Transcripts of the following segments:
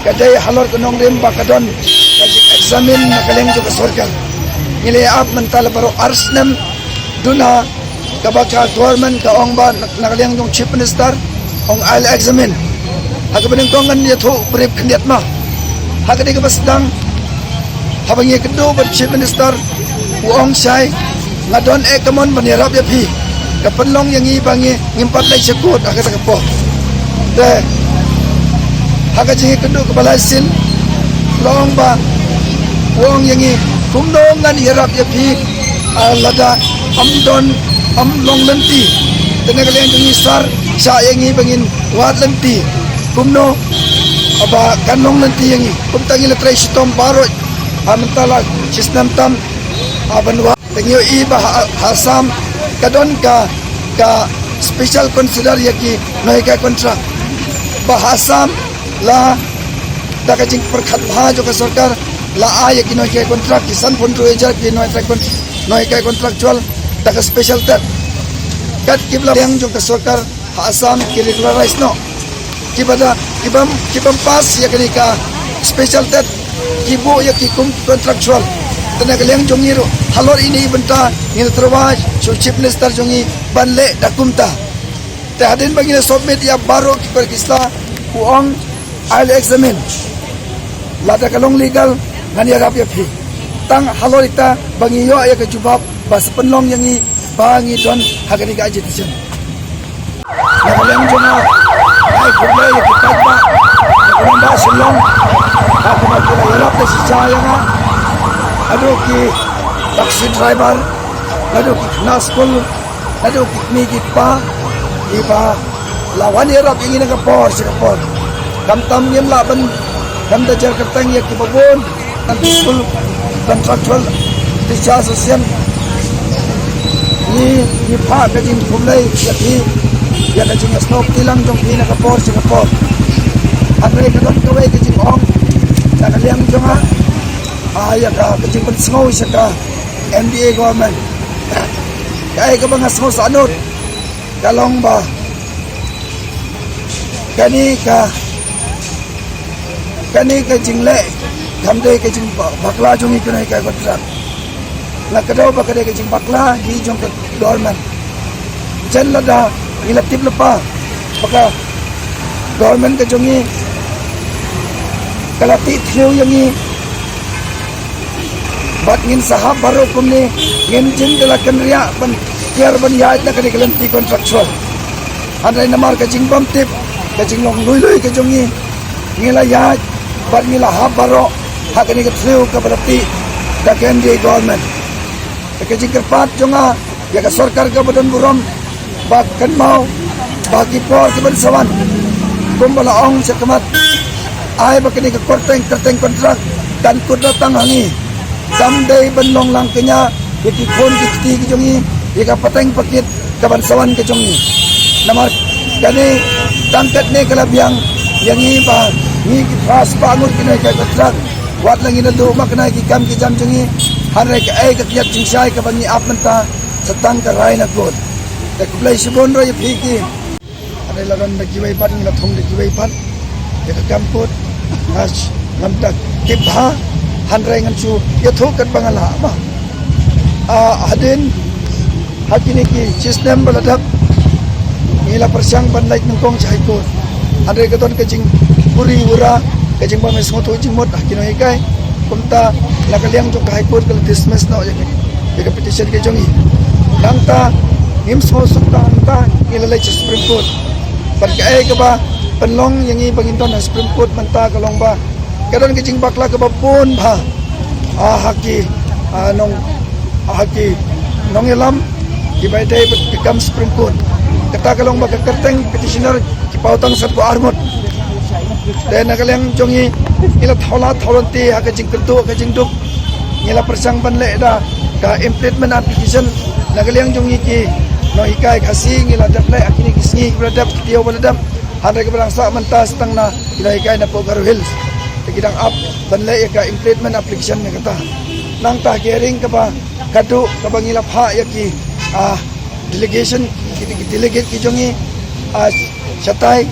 kadai halor kenong rim bakadon kaji eksamin nakaleng juga sorga ngile ap mental baru arsnem duna kabaka government ka ong ba nakaleng jong chief minister ong al examin hakabening kongan dia thu brip kendiat ma hakadi ka basdang habangi kedo ber chief minister uong sai ngadon ekamon banirap ya pi kapenlong yang ibangi ngimpat lai sekut akata kapo de hakaji kedo kebalasin long ba uong yang i kumdongan irap ya pi lada amdon amlong lenti tenaga yang jengi sar sa yang i bangin wat lenti kumno aba kanong lenti yang i kumtangi letrai sitom barot amantala sistem tam abanwa tengyo iba hasam kadon ka special consider yaki noika kontrak bahasam la dakajing perkhat bha jo ka sarkar la ayaki noika kontrak kisan punru ejar ki noika kontraktual dak special tat kat kibla yang jo ka sarkar hasam ki regularize no kibada kibam pas yakani ka special tat kibo yaki kontraktual tenaga yang jongi ro halor ini benta ngil terwaj so chief minister jongi banle dakumta te hadin bagi submit ya baro kiper kisla uang al examen lada kalong legal ngani rap ya pi tang halor ita bagi yo ya ke jubab bas penlong yang i bangi don hagani ka ajetisan tenaga yang jonga ai kuble ya kitab ba kumanda silong aku nak kira rap te sicaya nga aduh ki taksi driver aduh ki kena school aduh ki migi pa iba lawan irap ingin ke por sikapor kam tam yem la ban kam da jar katang ya ki babon tam school contractual teacher association ni pa ka jing kumlai ya ka jing stop tilang jong ina ka por sikapor andre ka don kawai ka jing ong da ka liang jong ha ya ka kecing pensengau saka MDA government kai ka bang asmo sanut kalong ba kani ka jingle kamde ka jing bakla jungi kunai ka kontrak la kadau ba kadai ka jing bakla hi jong ka government jan lada ilatip lepa baka government ka jungi kalati thiu yangi bat ngin sahab baru kumni ngin jin dela kenria ban kiar ban ya na kali kelenti kontraktual andai namar ka jing bam tip ka jing long lui ka jongi ngila ya bat ngila hab baro hakani ka thriu ka berarti da kendi government ka jing kerpat jonga ya ka sarkar ka badan buram bak kan mau bagi por ke ban sawan kumbala ong sekamat ai bakani ka korteng kontrak dan kudatang hangi someday benlong lang kenya yaki khon ki ki jongi yaka pateng pakit kaban sawan ke jongi namar kani tangkat ne kala biang yangi ba ni ki fas bangun kini ka kontrak wat lang ina do makna ki kam ki jam jongi hanre ka ai ka tiap jingsai ka bani ap menta setang ka rai na god ka kublai sibon ro ye phiki ane lagan na kiwai pat ngila thong de kiwai pat yaka kamput as namtak kibha handrai ngan chu yatho kat bangala ma hadin hakini ki sistem baladap ngila persiang ban laik nungkong chai ko handrai katon kajing puri ura kajing ba mes ngoto jing mot hakino hikai kumta lakaliang jok high court kal dismiss na ya petition ke jongi langta nimso sukta anta ngila lai supreme court ban kai ka ba penlong yang i bangin ton supreme court manta kalong ba kadon kicing bakla ke babon bha haki nong ilam ki bai dai become supreme court kata kalong ba kerteng petitioner ki pautang sat ko armut dan nakaleng jongi ila tholanti haka jing kertu ka jing duk ngila persang ban le da ka implement application nakaleng jongi ki no ikai khasi ngila dap le akini kisngi bradap tio baladam handa ke belangsa mentas tang na ila ikai na po garuhil tegidang up banle ya ka implement application ne kata nang ta hearing ka ba kadu ka bangila pha ya ki delegation ki delegate ki jongi chatai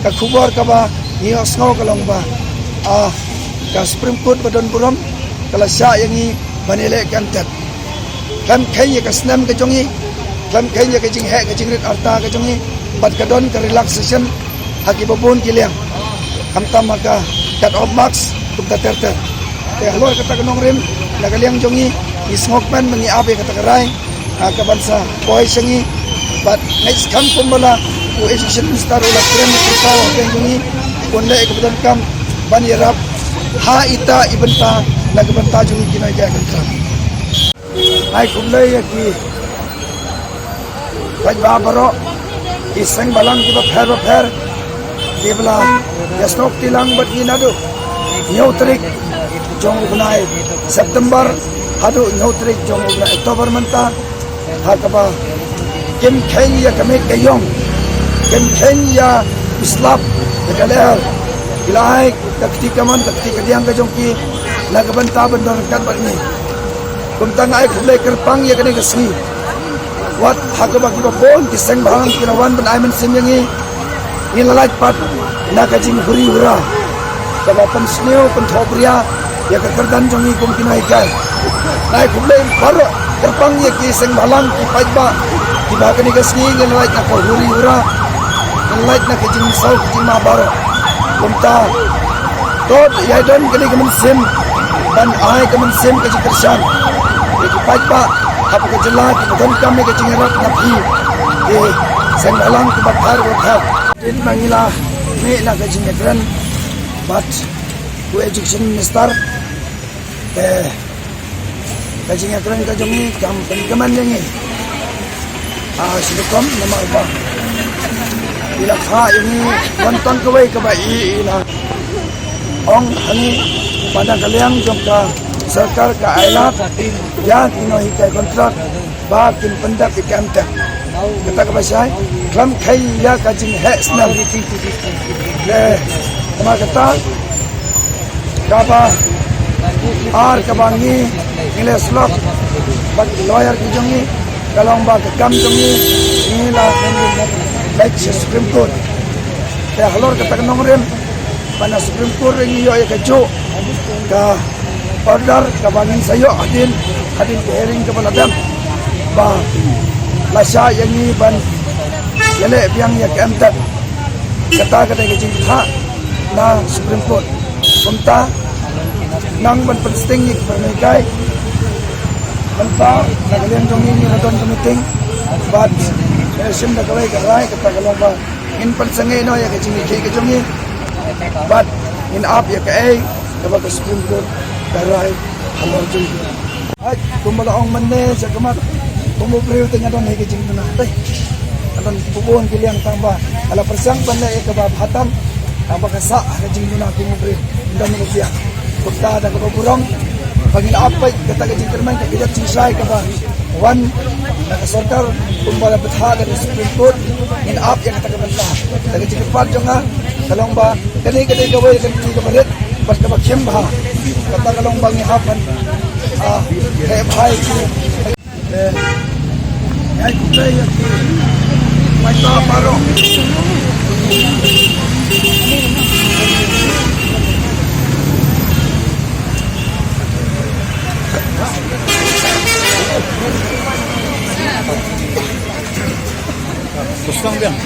ka khubor ka ba ni osno ka long ba ka Supreme Court badon burom kala sya yangi banile kantat kan khaiya ka snam ka jongi kan khaiya ka jing he ka jing rit arta ka jongi bat ka don ka relaxation haki babon kiliang kamta maka cut off marks tukta terter te halor kata kanong rim nagaliang jongi isngokman mangi abe kata karai ka bansa boy sangi bat next kam kumbala u education minister ulah krem kita wakeng jongi konle kebetulan kam banirap ha ita ibenta nagbenta jongi kinai ka kantra ai kumle ki baj babaro iseng balang ki ba pher Dibla yasnok tilang bat ginado nyautrik jong ugnai September hadu nyautrik jong ugnai Oktober manta hakaba kim Kenya kami kayong kim Kenya islap degaler ilai takti kaman takti kadiang ka jongki nagabanta bandon kan bat ni kumtang ai khulai kerpang ya kani kasni wat hakaba ki bon kiseng bahang kinawan ban ai men simyangi Inalaj pat nakajing huri hura kaba pensneo penthobria ya kekerdan jongi kum kinai kai nai kumle baro terpang ye ki seng balang ki pajba ki bagani gasni inalaj na huri hura inalaj na kajing sau kajing ma baro kumta tot ya don kani kemen sim dan ai kemen sim kajing kersan ki pajba hap ka jela ki don kami kajing rat napi ye seng balang ki bathar bathar Din mangila me na kajing ekran but ku education minister kajing ekran kajongi kam penkaman ngi silukom nama ba ila kha ini wonton kawai kabai ila ong hani pada kaliang jongka sarkar ka ailat ya kino hikai kontrak ba kin pendak ikamta kata kabasai klam khai ya kajing he snam le kama kata kaba ar kabangi English law bag lawyer ki jongi kalong ba kam jongi ila like Supreme Court te halor kata nomrem pana Supreme Court ringi yo ka jo ka order kabangin sayo adin hearing ka baladam ba lasya yang ni ban yale biang ya kemtat kata ke jing tha na Supreme Court kumta nang ban pensting ni pernikai banta nagalian jongi ni radon meeting but sim da kawai karai kata kalau ba in pensengai no ya ke jing ke jongi but in up ya ke ai ka ba Supreme Court karai halor jongi ai kumala ong manne sa kamat Pumupriyo tengah don hege jing na tay. Adon pupuan kiliang tamba ala persang banda e kabab hatam aba kasa hege jing na pumupriyo dan rupiah. Kota ada kaburong pagin apay kata jing terman ka kilat jing sai kaba. Wan nakasarkar kumbala betha dari Supreme Court in up yang kata kabanta. Hege jing pat jonga kalong ba kani gawai kan ti kabaret pas kabak kimba. Kata kalong ba ni hapan he bhai Ay, kulay at may taparo. Susang biang.